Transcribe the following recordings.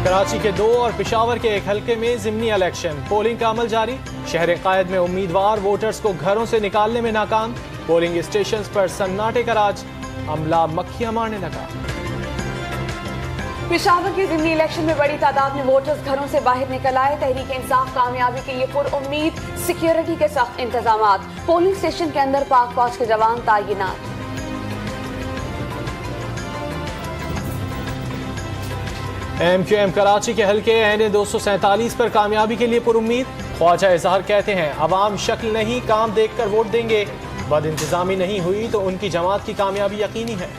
कराची के 2 और पेशावर के 1 हल्के में ज़िमनी इलेक्शन, पोलिंग का अमल जारी। शहर कायद में उम्मीदवार वोटर्स को घरों से निकालने में नाकाम। पोलिंग स्टेशन पर सन्नाटे का राज, अमला मक्खियां मारने लगा। पेशावर के ज़िमनी इलेक्शन में बड़ी तादाद में वोटर्स घरों से बाहर निकल आए। तहरीक इंसाफ कामयाबी के लिए पुरउम्मीद, सिक्योरिटी के सख्त इंतजाम। पोलिंग स्टेशन के अंदर पाक फौज के जवान तैनात। MQM कराची के हल्के एन 247 पर कामयाबी के लिए पुरुम्मीद। ख्वाजा इजहार कहते हैं अवाम शक्ल नहीं काम देखकर वोट देंगे। बद इंतजामी नहीं हुई तो उनकी जमात की कामयाबी यकीनी है।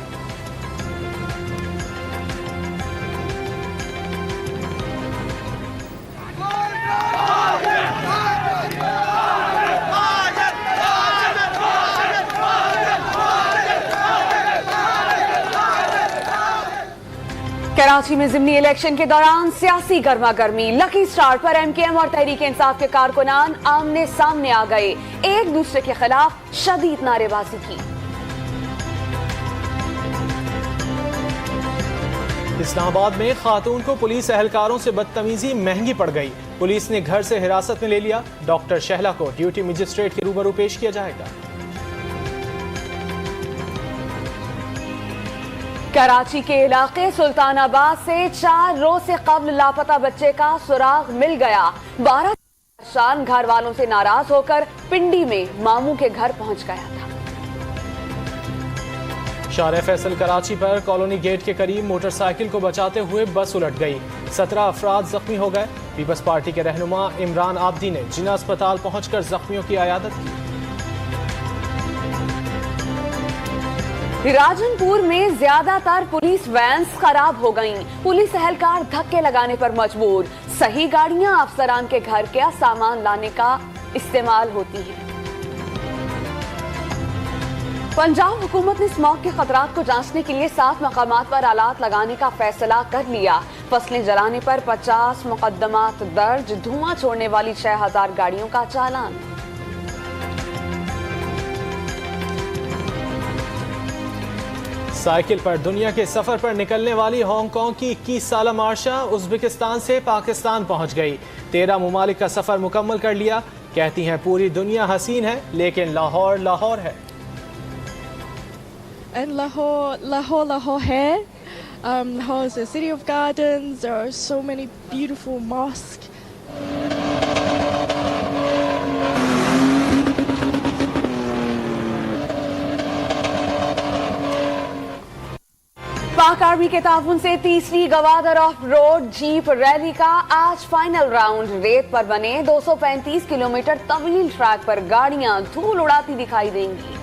कराची में ज़िमनी इलेक्शन के दौरान सियासी गर्मा गर्मी। लकी स्टार पर MKM और तहरीक इंसाफ के कारकुनान आमने सामने आ गए, एक दूसरे के खिलाफ शदीद नारेबाजी की। इस्लामाबाद में खातून को पुलिस एहलकारों से बदतमीजी महंगी पड़ गई। पुलिस ने घर से हिरासत में ले लिया। डॉक्टर शहला को ड्यूटी मजिस्ट्रेट के रूबरू पेश किया जाएगा। कराची के इलाके सुल्तानाबाद से 4 रोज से कब्ल लापता बच्चे का सुराग मिल गया। 12 शान घर वालों से नाराज होकर पिंडी में मामू के घर पहुंच गया था। शारे फैसल कराची पर कॉलोनी गेट के करीब मोटरसाइकिल को बचाते हुए बस उलट गई। 17 अफराद जख्मी हो गए। पीपल्स पार्टी के रहनुमा इमरान आबदी ने जिना अस्पताल पहुंचकर जख्मियों की आयादत की। राजनपुर में ज्यादातर पुलिस वैन्स खराब हो गईं। पुलिस एहलकार धक्के लगाने पर मजबूर। सही गाड़ियां अफसरान के घर का सामान लाने का इस्तेमाल होती हैं। पंजाब हुकूमत ने स्मॉग के खतरात को जांचने के लिए 7 मकामात पर आलात लगाने का फैसला कर लिया। फसलें जलाने पर 50 मुकदमात दर्ज। धुआं छोड़ने वाली 6000 गाड़ियों का चालान। साइकिल पर दुनिया के सफर पर निकलने वाली हांगकांग की 21 साला मार्शा उज्बेकिस्तान से पाकिस्तान पहुंच गई। 13 मुमालिक का सफर मुकम्मल कर लिया। कहती हैं पूरी दुनिया हसीन है लेकिन लाहौर लाहौर है। And Lahore है। Lahore is a city of gardens. There are so many beautiful mosques. पाक आर्मी के ताउन से तीसरी Gwadar of road jeep rally का आज फाइनल राउंड। रेत पर बने 235 किलोमीटर तवील ट्रैक पर गाड़ियां धूल उड़ाती दिखाई देंगी।